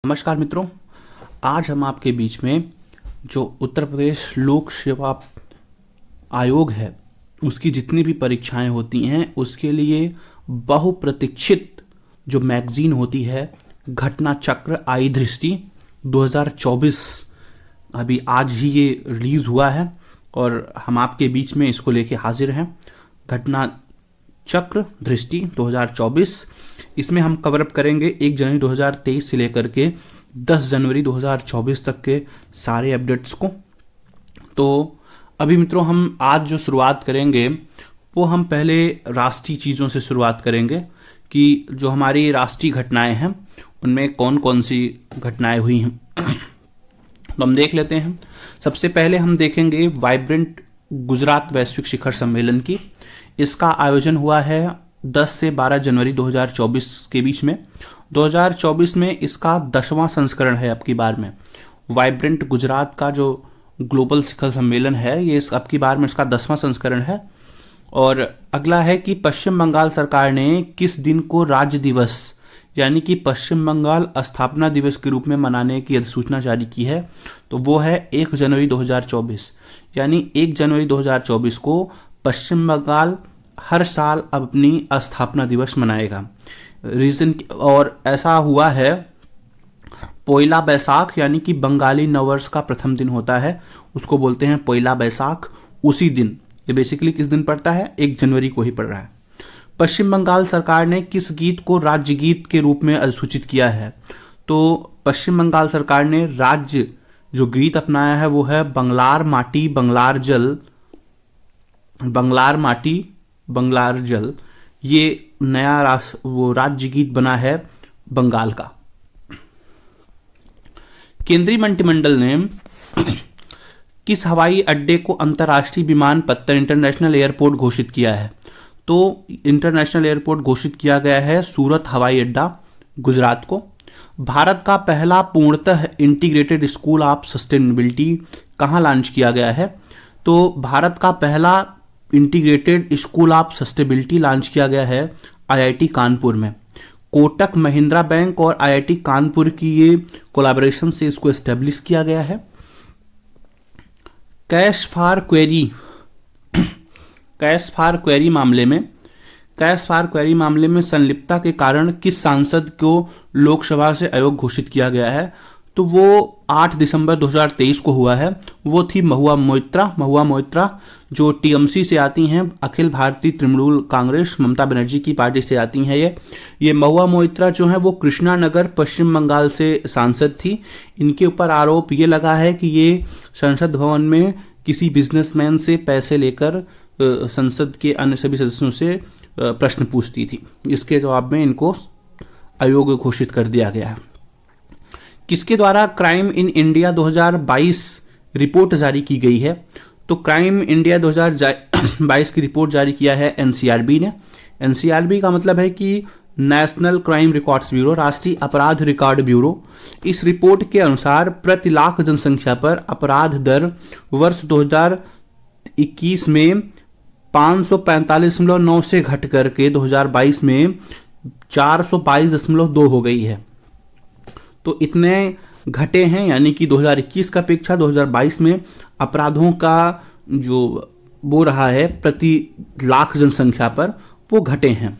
नमस्कार मित्रों, आज हम आपके बीच में जो उत्तर प्रदेश लोक सेवा आयोग है उसकी जितनी भी परीक्षाएं होती हैं उसके लिए बहुप्रतीक्षित जो मैगजीन होती है घटना चक्र आई दृष्टि 2024 अभी आज ही ये रिलीज़ हुआ है और हम आपके बीच में इसको लेके हाजिर हैं। घटना चक्र दृष्टि 2024, इसमें हम कवर अप करेंगे 1 जनवरी 2023 से लेकर के 10 जनवरी 2024 तक के सारे अपडेट्स को। तो अभी मित्रों हम आज जो शुरुआत करेंगे वो हम पहले राष्ट्रीय चीज़ों से शुरुआत करेंगे कि जो हमारी राष्ट्रीय घटनाएं हैं उनमें कौन कौन सी घटनाएं हुई हैं। तो हम देख लेते हैं। सबसे पहले हम देखेंगे वाइब्रेंट गुजरात वैश्विक शिखर सम्मेलन की। इसका आयोजन हुआ है 10 से 12 जनवरी 2024 के बीच में। 2024 में इसका 10वां संस्करण है। अब की बार में वाइब्रेंट गुजरात का जो ग्लोबल शिखर सम्मेलन है ये इस अब की बार में इसका 10वां संस्करण है। और अगला है कि पश्चिम बंगाल सरकार ने किस दिन को राज्य दिवस यानी कि पश्चिम बंगाल स्थापना दिवस के रूप में मनाने की अधिसूचना जारी की है। तो वो है 1 जनवरी 2024, यानी 1 जनवरी 2024 को पश्चिम बंगाल हर साल अपनी स्थापना दिवस मनाएगा। रीजन और ऐसा हुआ है, पोइला बैसाख यानी कि बंगाली नववर्ष का प्रथम दिन होता है, उसको बोलते हैं पोइला बैसाख। उसी दिन ये बेसिकली किस दिन पड़ता है, 1 जनवरी को ही पड़ रहा है। पश्चिम बंगाल सरकार ने किस गीत को राज्य गीत के रूप में अधिसूचित किया है? तो पश्चिम बंगाल सरकार ने राज्य जो गीत अपनाया है वो है बंगलार माटी बंगलार जल, बंगलार माटी बंगलार जल। ये नया राज्य गीत बना है बंगाल का। केंद्रीय मंत्रिमंडल ने किस हवाई अड्डे को अंतर्राष्ट्रीय विमानपत्तन इंटरनेशनल एयरपोर्ट घोषित किया है? तो इंटरनेशनल एयरपोर्ट घोषित किया गया है सूरत हवाई अड्डा गुजरात को। भारत का पहला पूर्णतः इंटीग्रेटेड स्कूल ऑफ सस्टेनेबिलिटी कहाँ लॉन्च किया गया है? तो भारत का पहला integrated school of sustainability launch किया गया है आईआईटी कानपुर में। कोटक महिंद्रा बैंक और आईआईटी कानपुर की ये कोलैबोरेशन से इसको एस्टेब्लिश किया गया है। कैश फॉर क्वेरी मामले में संलिप्तता के कारण किस सांसद को लोकसभा से अयोग्य घोषित किया गया है? तो वो 8 दिसंबर 2023 को हुआ है। वो थी महुआ मोइत्रा जो टीएमसी से आती हैं, अखिल भारतीय तृणमूल कांग्रेस ममता बनर्जी की पार्टी से आती हैं। ये महुआ मोइत्रा जो है वो कृष्णानगर पश्चिम बंगाल से सांसद थी। इनके ऊपर आरोप ये लगा है कि ये संसद भवन में किसी बिजनेसमैन से पैसे लेकर संसद के अन्य सभी सदस्यों से प्रश्न पूछती थी। इसके जवाब में इनको अयोग्य घोषित कर दिया गया है। किसके द्वारा क्राइम इन इंडिया 2022 रिपोर्ट जारी की गई है? तो क्राइम इंडिया 2022 की रिपोर्ट जारी किया है एनसीआरबी ने। एनसीआरबी का मतलब है कि नेशनल क्राइम रिकॉर्ड्स ब्यूरो, राष्ट्रीय अपराध रिकॉर्ड ब्यूरो। इस रिपोर्ट के अनुसार प्रति लाख जनसंख्या पर अपराध दर वर्ष 2021 में 545.9 से घट करके 2022 में 422.2 हो गई है। तो इतने घटे हैं, यानी कि 2021 का अपेक्षा 2022 में अपराधों का जो वो रहा है प्रति लाख जनसंख्या पर वो घटे हैं।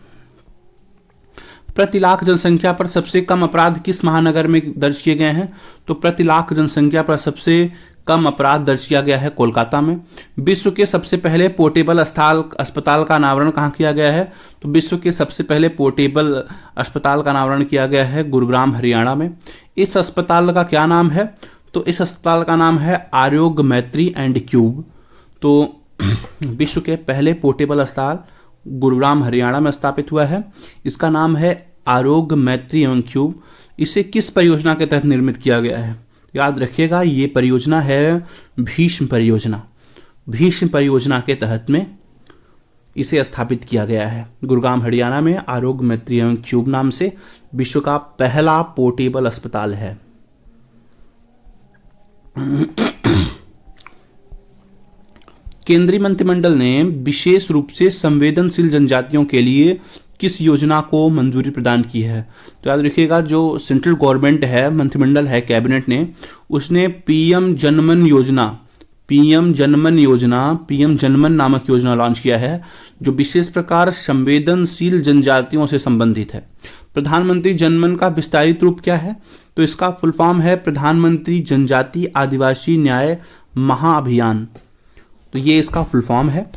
प्रति लाख जनसंख्या पर सबसे कम अपराध किस महानगर में दर्ज किए गए हैं? तो प्रति लाख जनसंख्या पर सबसे कम अपराध दर्ज किया गया है कोलकाता में। विश्व के सबसे पहले पोर्टेबल अस्पताल का अनावरण कहाँ किया गया है? तो विश्व के सबसे पहले पोर्टेबल अस्पताल का अनावरण किया गया है गुरुग्राम हरियाणा में। इस अस्पताल का क्या नाम है? तो इस अस्पताल का नाम है आरोग्य मैत्री एंड क्यूब। तो विश्व के पहले पोर्टेबल अस्पताल गुरुग्राम हरियाणा में स्थापित हुआ है। इसका नाम है आरोग्य मैत्री एवं क्यूब। इसे किस परियोजना के तहत निर्मित किया गया है? याद रखिएगा ये परियोजना है भीष्म परियोजना। भीष्म परियोजना के तहत में इसे स्थापित किया गया है गुरुग्राम हरियाणा में। आरोग्य मैत्री एवं क्यूब नाम से विश्व का पहला पोर्टेबल अस्पताल है। केंद्रीय मंत्रिमंडल ने विशेष रूप से संवेदनशील जनजातियों के लिए किस योजना को मंजूरी प्रदान की है? तो याद रखिएगा, जो सेंट्रल गवर्नमेंट है, मंत्रिमंडल है, कैबिनेट ने, उसने पीएम जनमन योजना, पीएम जनमन नामक योजना लॉन्च किया है, जो विशेष प्रकार संवेदनशील जनजातियों से संबंधित है। प्रधानमंत्री जनमन का विस्तारित रूप क्या है? तो इसका फुल फॉर्म है प्रधानमंत्री जनजाति आदिवासी न्याय महाअभियान। तो ये इसका फुल फॉर्म है।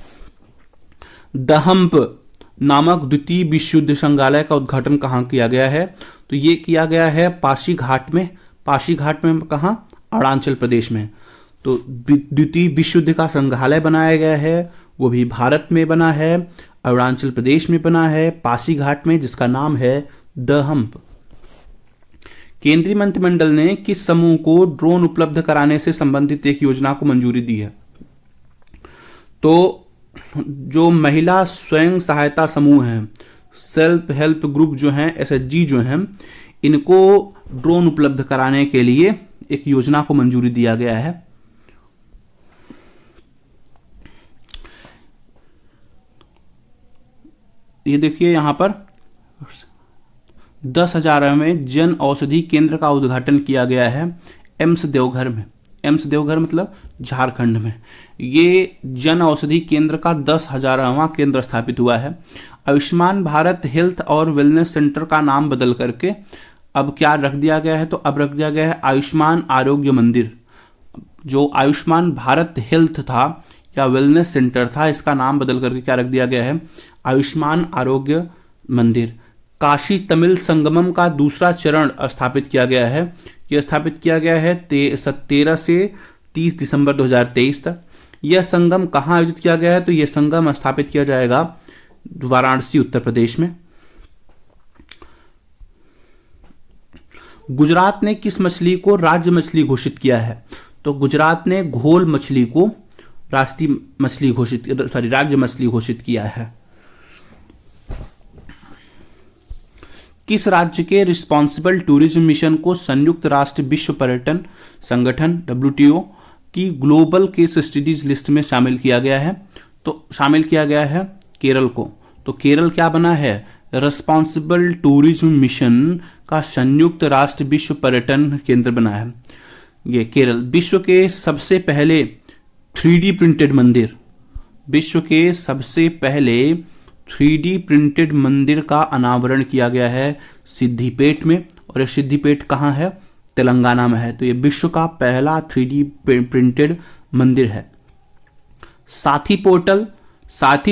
द हम्प नामक द्वितीय विश्व युद्ध संग्रहालय का उद्घाटन कहाँ किया गया है? तो ये किया गया है पासीघाट में। पासीघाट में कहाँ? अरुणाचल प्रदेश में। तो द्वितीय विश्व युद्ध का संग्रहालय बनाया गया है, वो भी भारत में बना है, अरुणाचल प्रदेश में बना है, पासीघाट में, जिसका नाम है द हम्प। केंद्रीय मंत्रिमंडल ने किस समूह को ड्रोन उपलब्ध कराने से संबंधित एक योजना को मंजूरी दी है? तो जो महिला स्वयं सहायता समूह हैं, सेल्फ हेल्प ग्रुप जो हैं, एसएचजी जो हैं, इनको ड्रोन उपलब्ध कराने के लिए एक योजना को मंजूरी दिया गया है। ये देखिए यहां पर 10,000वें जन औषधि केंद्र का उद्घाटन किया गया है एम्स देवघर में। एम्स देवघर मतलब झारखंड में। ये जन औषधि केंद्र का 10,000वां केंद्र स्थापित हुआ है। आयुष्मान भारत हेल्थ और वेलनेस सेंटर का नाम बदल करके अब क्या रख दिया गया है? तो अब रख दिया गया है आयुष्मान आरोग्य मंदिर। जो आयुष्मान भारत हेल्थ था या वेलनेस सेंटर था, इसका नाम बदल करके क्या रख दिया गया है? आयुष्मान आरोग्य मंदिर। काशी तमिल संगमम का दूसरा चरण स्थापित किया गया है। यह स्थापित किया गया है 13 से 30 दिसंबर 2023 तक। यह संगम कहाँ आयोजित किया गया है? तो यह संगम स्थापित किया जाएगा वाराणसी, उत्तर प्रदेश में। गुजरात ने किस मछली को राज्य मछली घोषित किया है? तो गुजरात ने घोल मछली को राज्य मछली घोषित किया है। किस राज्य के रिस्पॉन्सिबल टूरिज्म मिशन को संयुक्त राष्ट्र विश्व पर्यटन संगठन WTO की ग्लोबल केस स्टडीज लिस्ट में शामिल किया गया है? तो शामिल किया गया है केरल को। तो केरल क्या बना है? रिस्पॉन्सिबल टूरिज्म मिशन का संयुक्त राष्ट्र विश्व पर्यटन केंद्र बना है ये केरल। विश्व के सबसे पहले 3D प्रिंटेड मंदिर, विश्व के सबसे पहले 3D प्रिंटेड मंदिर का अनावरण किया गया है सिद्धिपेट में। और ये सिद्धिपेट कहाँ है? तेलंगाना में है। तो ये विश्व का पहला 3D प्रिंटेड मंदिर है। साथी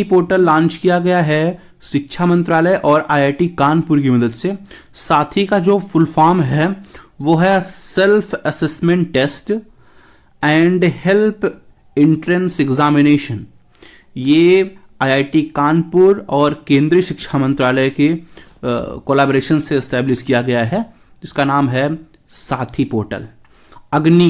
पोर्टल लॉन्च किया गया है शिक्षा मंत्रालय और IIT कानपुर की मदद से। साथी का जो फुल फॉर्म है वो है self assessment test and help entrance examination. ये IIT कानपुर और केंद्रीय शिक्षा मंत्रालय के कोलैबोरेशन से एस्टैब्लिश किया गया है, जिसका नाम है साथी पोर्टल। अग्नि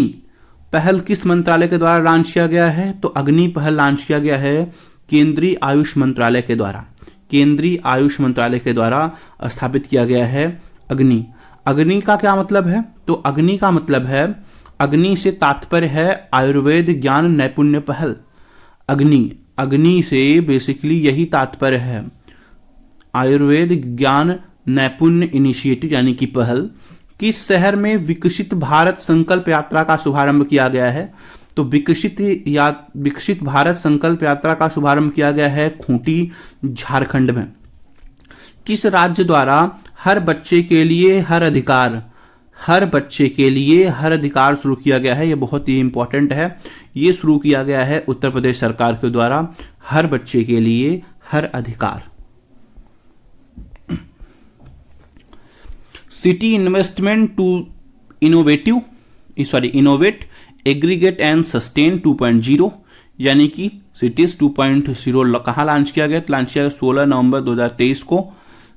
पहल किस मंत्रालय के द्वारा लॉन्च किया गया है? तो अग्नि पहल लॉन्च किया गया है केंद्रीय आयुष मंत्रालय के द्वारा। केंद्रीय आयुष मंत्रालय के द्वारा स्थापित किया गया है अग्नि। अग्नि का क्या मतलब है? तो अग्नि का मतलब है, अग्नि से तात्पर्य है आयुर्वेद ज्ञान नैपुण्य पहल। अग्नि से बेसिकली यही तात्पर्य है, आयुर्वेद ज्ञान नैपुण्य इनिशिएटिव यानी कि पहल। किस शहर में विकसित भारत संकल्प यात्रा का शुभारंभ किया गया है? तो विकसित भारत संकल्प यात्रा का शुभारंभ किया गया है खूंटी, झारखंड में। किस राज्य द्वारा हर बच्चे के लिए हर अधिकार शुरू किया गया है? यह बहुत ही इंपॉर्टेंट है। ये शुरू किया गया है उत्तर प्रदेश सरकार के द्वारा, हर बच्चे के लिए हर अधिकार। City investment to innovate aggregate and sustain 2.0 यानी कि सिटीज 2.0 कहाँ लॉन्च किया गया? लॉन्च किया गया 16 नवंबर 2023 को।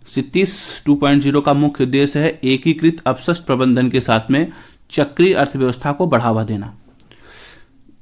सिटीज 2.0 का मुख्य उद्देश्य है एकीकृत अपशिष्ट प्रबंधन के साथ में चक्रीय अर्थव्यवस्था को बढ़ावा देना।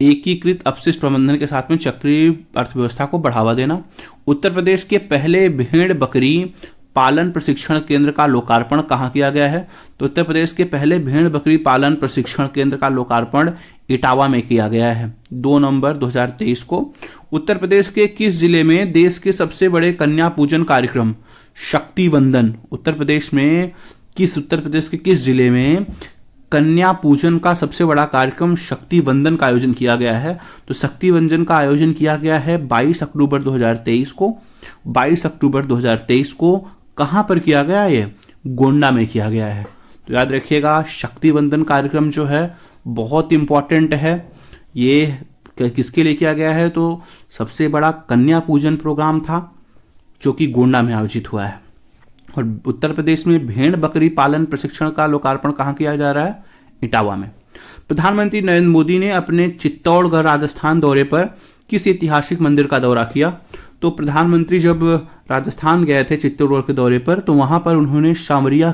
एकीकृत अपशिष्ट प्रबंधन के साथ में चक्रीय अर्थव्यवस्था को बढ़ावा देना। उत्तर प्रदेश के पहले भेड़ बकरी पालन प्रशिक्षण केंद्र का लोकार्पण कहाँ किया गया है? तो उत्तर प्रदेश के पहले भेड़ बकरी पालन प्रशिक्षण केंद्र का लोकार्पण इटावा में किया गया है 2 नवंबर 2023 को। उत्तर प्रदेश के किस जिले में देश के सबसे बड़े कन्या पूजन कार्यक्रम शक्ति वंदन, उत्तर प्रदेश के किस जिले में कन्या पूजन का सबसे बड़ा कार्यक्रम शक्ति वंदन का आयोजन किया गया है? तो शक्ति वंदन का आयोजन किया गया है 22 अक्टूबर 2023 को। 22 अक्टूबर 2023 को कहाँ पर किया गया? ये गोंडा में किया गया है। तो याद रखिएगा, शक्ति वंदन कार्यक्रम जो है बहुत इंपॉर्टेंट है। ये किसके लिए किया गया है? तो सबसे बड़ा कन्या पूजन प्रोग्राम था जो कि गोंडा में आयोजित हुआ है। और उत्तर प्रदेश में भेड़ बकरी पालन प्रशिक्षण का लोकार्पण कहाँ किया जा रहा है? इटावा में। प्रधानमंत्री नरेंद्र मोदी ने अपने चित्तौड़गढ़ राजस्थान दौरे पर किस ऐतिहासिक मंदिर का दौरा किया? तो प्रधानमंत्री जब राजस्थान गए थे चित्तौड़गढ़ के दौरे पर, तो वहां पर उन्होंने सांवरिया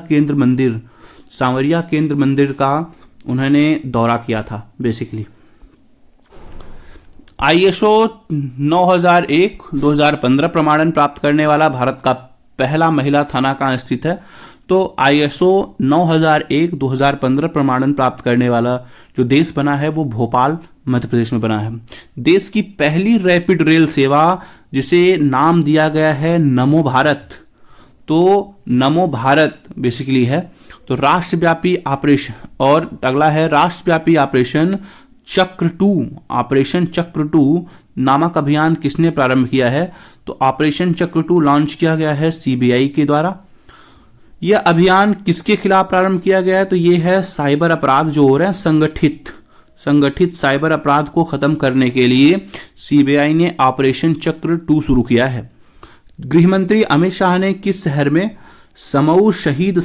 केंद्र मंदिर का उन्होंने दौरा किया था बेसिकली। ISO 9001-2015 प्रमाणन प्राप्त करने वाला भारत का पहला महिला थाना कहाँ स्थित है? तो ISO 9001-2015 प्रमाणन प्राप्त करने वाला जो देश बना है वो भोपाल मध्य प्रदेश में बना है। देश की पहली रैपिड रेल सेवा जिसे नाम दिया गया है नमो भारत, तो नमो भारत बेसिकली है। तो राष्ट्रव्यापी ऑपरेशन, और अगला है राष्ट्रव्यापी ऑपरेशन चक्र 2 नामक अभियान किसने प्रारंभ किया है? तो ऑपरेशन चक्र 2 लॉन्च किया गया है CBI के द्वारा। यह अभियान किसके खिलाफ प्रारंभ किया गया है? तो यह है साइबर अपराध जो हो रहे हैं, संगठित साइबर अपराध को खत्म करने के लिए CBI ने ऑपरेशन चक्र 2 शुरू किया है। गृहमंत्री अमित शाह ने किस शहर में समऊ शहीद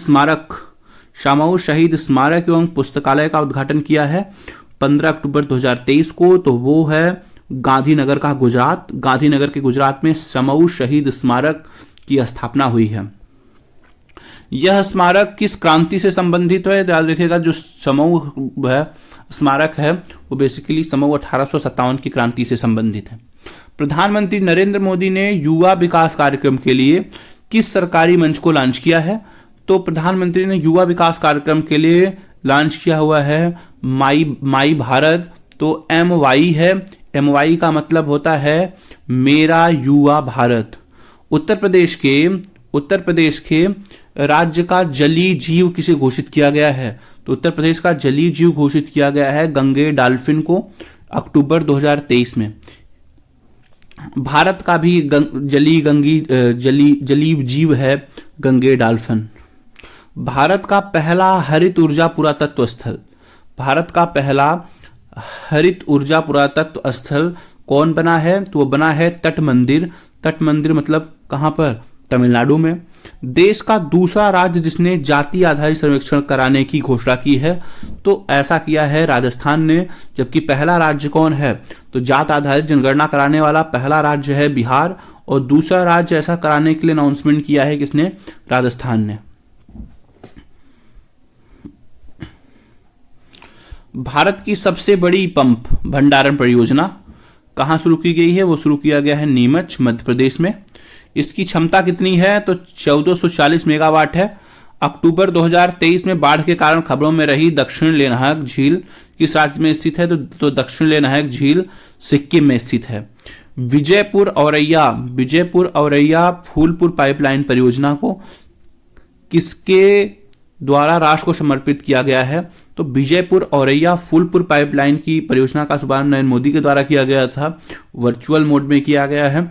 स्मारक एवं पुस्तकालय का उद्घाटन किया है? 15 अक्टूबर 2023 को। तो वो है गांधीनगर के गुजरात में समऊ शहीद स्मारक की स्थापना हुई है। यह स्मारक किस क्रांति से संबंधित है? याद रखिएगा, जो समऊ स्मारक है वो बेसिकली समऊ 1857 की क्रांति से संबंधित है। प्रधानमंत्री नरेंद्र मोदी ने युवा विकास कार्यक्रम के लिए किस सरकारी मंच को लॉन्च किया है? तो प्रधानमंत्री ने युवा विकास कार्यक्रम के लिए लॉन्च किया हुआ है माई भारत। तो MY है, MY का मतलब होता है मेरा युवा भारत। उत्तर प्रदेश के राज्य का जलीय जीव किसे घोषित किया गया है? तो उत्तर प्रदेश का जलीय जीव घोषित किया गया है गंगे डॉल्फिन को अक्टूबर 2023 में। भारत का भी जलीय जीव है गंगे डॉल्फिन। भारत का पहला हरित ऊर्जा पुरातत्व स्थल कौन बना है? तो वो बना है तट मंदिर मतलब कहां पर? तमिलनाडु में। देश का दूसरा राज्य जिसने जाति आधारित सर्वेक्षण कराने की घोषणा की है, तो ऐसा किया है राजस्थान ने। जबकि पहला राज्य कौन है? तो जात आधारित जनगणना कराने वाला पहला राज्य है बिहार, और दूसरा राज्य ऐसा कराने के लिए अनाउंसमेंट किया है किसने? राजस्थान ने। भारत की सबसे बड़ी पंप भंडारण परियोजना कहाँ शुरू की गई है? वो शुरू किया गया है नीमच मध्य प्रदेश में। इसकी क्षमता कितनी है? तो 1440 मेगावाट है। अक्टूबर 2023 में बाढ़ के कारण खबरों में रही दक्षिण लेनाहक झील किस राज्य में स्थित है? तो दक्षिण लेनाहक झील सिक्किम में स्थित है। विजयपुर औरैया फूलपुर पाइपलाइन परियोजना को किसके द्वारा राष्ट्र को समर्पित किया गया है? तो विजयपुर औरैया फूलपुर पाइपलाइन की परियोजना का शुभारंभ नरेंद्र मोदी के द्वारा किया गया था, वर्चुअल मोड में किया गया है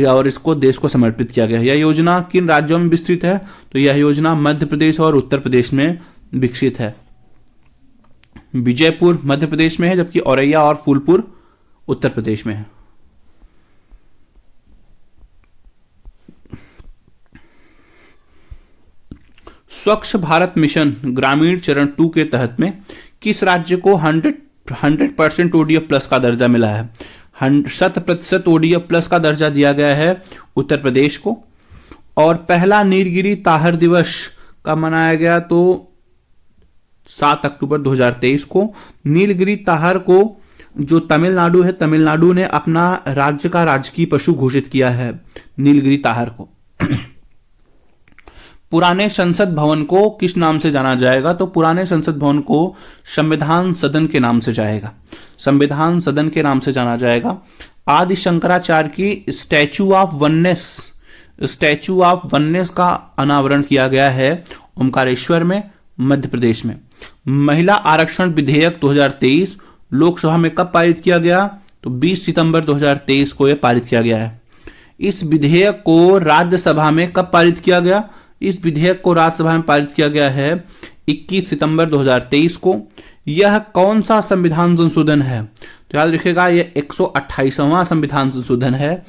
और इसको देश को समर्पित किया गया है। यह योजना किन राज्यों में विस्तृत है? तो यह योजना मध्य प्रदेश और उत्तर प्रदेश में विकसित है। विजयपुर मध्य प्रदेश में है, जबकि औरैया और फूलपुर उत्तर प्रदेश में है। स्वच्छ भारत मिशन ग्रामीण चरण 2 के तहत में किस राज्य को 100% ODF प्लस का दर्जा मिला है? 100% ODF प्लस का दर्जा दिया गया है उत्तर प्रदेश को। और पहला नीलगिरी ताहर दिवस कब मनाया गया? तो 7 अक्टूबर 2023 को। नीलगिरी ताहर को जो तमिलनाडु है, तमिलनाडु ने अपना राज्य का राजकीय पशु घोषित किया है नीलगिरी ताहर को। पुराने संसद भवन को किस नाम से जाना जाएगा? तो पुराने संसद भवन को संविधान सदन के नाम से जाना जाएगा। आदि शंकराचार्य की statue of oneness statue of oneness का अनावरण किया गया है ओमकारेश्वर में, मध्य प्रदेश में। महिला आरक्षण विधेयक 2023 लोकसभा में कब पारित किया गया? तो 20 सितंबर 2023 को यह पारित किया गया है। इस विधेयक को राज्यसभा में कब पारित किया गया? इस विधेयक को राज्यसभा में पारित किया गया है 21 सितंबर 2023 को। यह कौन सा संविधान संशोधन है? तो याद रखिएगा, यह 128वां संविधान संशोधन है,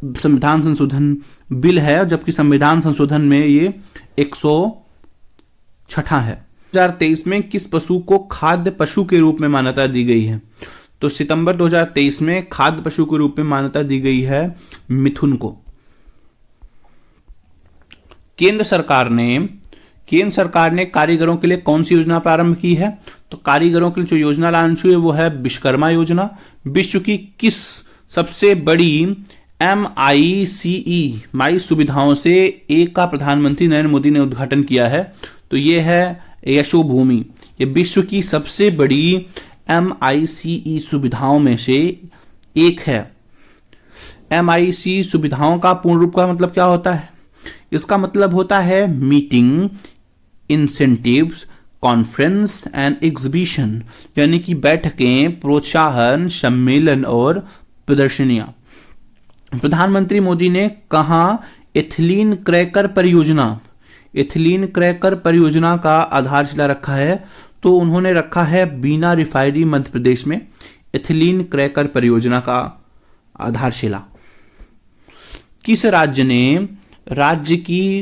संविधान संशोधन बिल है, जबकि संविधान संशोधन में ये 106 है। 2023 में किस पशु को खाद्य पशु के रूप में मान्यता दी गई है? तो सितंबर 2023 में खाद्य पशु के रूप में मान्यता दी गई है मिथुन को। केंद्र सरकार ने कारीगरों के लिए कौन सी योजना प्रारंभ की है? तो कारीगरों के लिए जो योजना लॉन्च हुई है वो है विश्वकर्मा योजना। विश्व की किस सबसे बड़ी MICE सुविधाओं से एक का प्रधानमंत्री नरेंद्र मोदी ने उद्घाटन किया है? तो ये है यशोभूमि। ये विश्व की सबसे बड़ी MICE सुविधाओं में से एक है। MICE सुविधाओं का पूर्ण रूप का मतलब क्या होता है? इसका मतलब होता है meeting, incentives, conference and exhibition, यानी कि बैठकें, प्रोत्साहन, सम्मेलन और प्रदर्शनियां। प्रधानमंत्री मोदी ने कहा एथिलीन क्रैकर परियोजना का आधारशिला रखा है? तो उन्होंने रखा है बीना रिफाइनरी मध्य प्रदेश में एथिलीन क्रैकर परियोजना का आधारशिला। किस राज्य ने राज्य की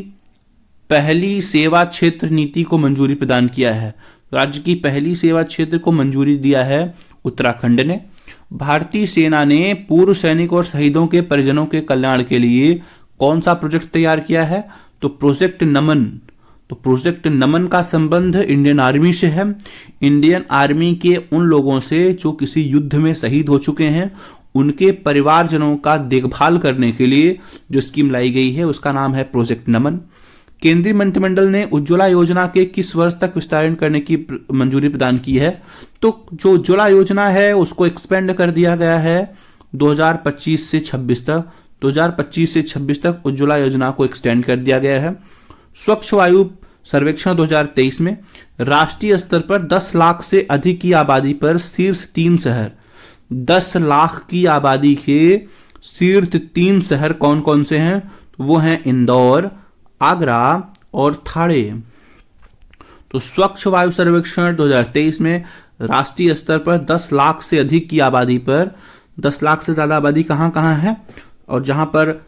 पहली सेवा क्षेत्र नीति को मंजूरी प्रदान किया है? राज्य की पहली सेवा क्षेत्र को मंजूरी दिया है उत्तराखंड ने। भारतीय सेना ने पूर्व सैनिक और शहीदों के परिजनों के कल्याण के लिए कौन सा प्रोजेक्ट तैयार किया है? तो प्रोजेक्ट नमन। तो प्रोजेक्ट नमन का संबंध इंडियन आर्मी से है। इंडियन आर्मी के उन लोगों से जो किसी युद्ध में शहीद हो चुके हैं, उनके परिवारजनों का देखभाल करने के लिए जो स्कीम लाई गई है उसका नाम है प्रोजेक्ट नमन। केंद्रीय मंत्रिमंडल ने उज्ज्वला योजना के किस वर्ष तक विस्तारण करने की मंजूरी प्रदान की है? तो जो उज्ज्वला योजना है उसको एक्सपेंड कर दिया गया है 2025 से 26 तक। 2025 से 26 तक उज्ज्वला योजना को एक्सटेंड कर दिया गया है। स्वच्छ वायु सर्वेक्षण 2023 में राष्ट्रीय स्तर पर 10 लाख से अधिक की आबादी पर शीर्ष 3 शहर, 10 लाख की आबादी के शीर्ष 3 शहर कौन कौन से हैं? तो वो हैं इंदौर, आगरा और ठाणे। तो स्वच्छ वायु सर्वेक्षण 2023 में राष्ट्रीय स्तर पर 10 लाख से अधिक की आबादी पर, 10 लाख से ज्यादा आबादी कहाँ कहाँ है और जहां पर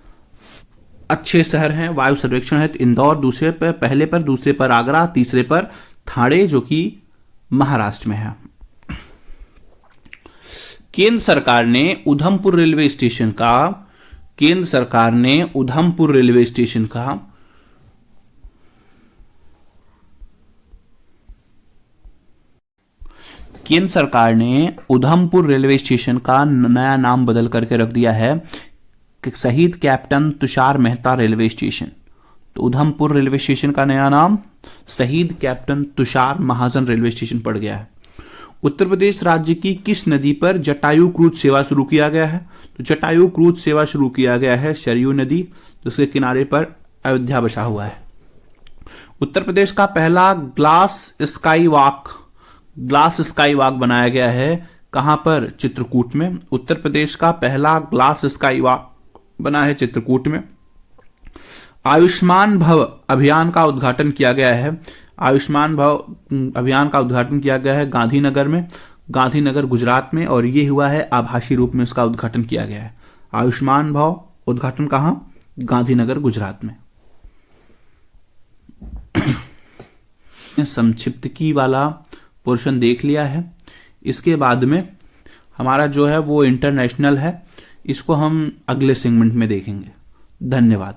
अच्छे शहर हैं वायु सर्वेक्षण है, तो इंदौर दूसरे पर, पहले पर, दूसरे पर आगरा, तीसरे पर ठाणे जो कि महाराष्ट्र में है। केंद्र सरकार ने उधमपुर रेलवे स्टेशन का केंद्र सरकार ने उधमपुर रेलवे स्टेशन का नया नाम बदल करके रख दिया है शहीद captain Tushar Mehta railway station. तो उधमपुर रेलवे स्टेशन का नया नाम शहीद कैप्टन तुषार महाजन रेलवे स्टेशन पड़ गया है। उत्तर प्रदेश राज्य की किस नदी पर जटायु क्रूज सेवा शुरू किया गया है? तो जटायु क्रूज सेवा शुरू किया गया है सरयू नदी, जिसके किनारे पर अयोध्या बसा हुआ है। उत्तर प्रदेश का पहला ग्लास स्काई वॉक बनाया गया है कहां पर? चित्रकूट में। उत्तर प्रदेश का पहला ग्लास स्काई वॉक बना है चित्रकूट में। आयुष्मान भव अभियान का उद्घाटन किया गया है गांधीनगर में, गांधीनगर गुजरात में, और ये हुआ है आभासी रूप में इसका उद्घाटन किया गया है। आयुष्मान भव उद्घाटन कहां? गांधीनगर गुजरात में। संक्षिप्तकी वाला पोर्शन देख लिया है। इसके बाद में हमारा जो है वो इंटरनेशनल है, इसको हम अगले सेगमेंट में देखेंगे। धन्यवाद।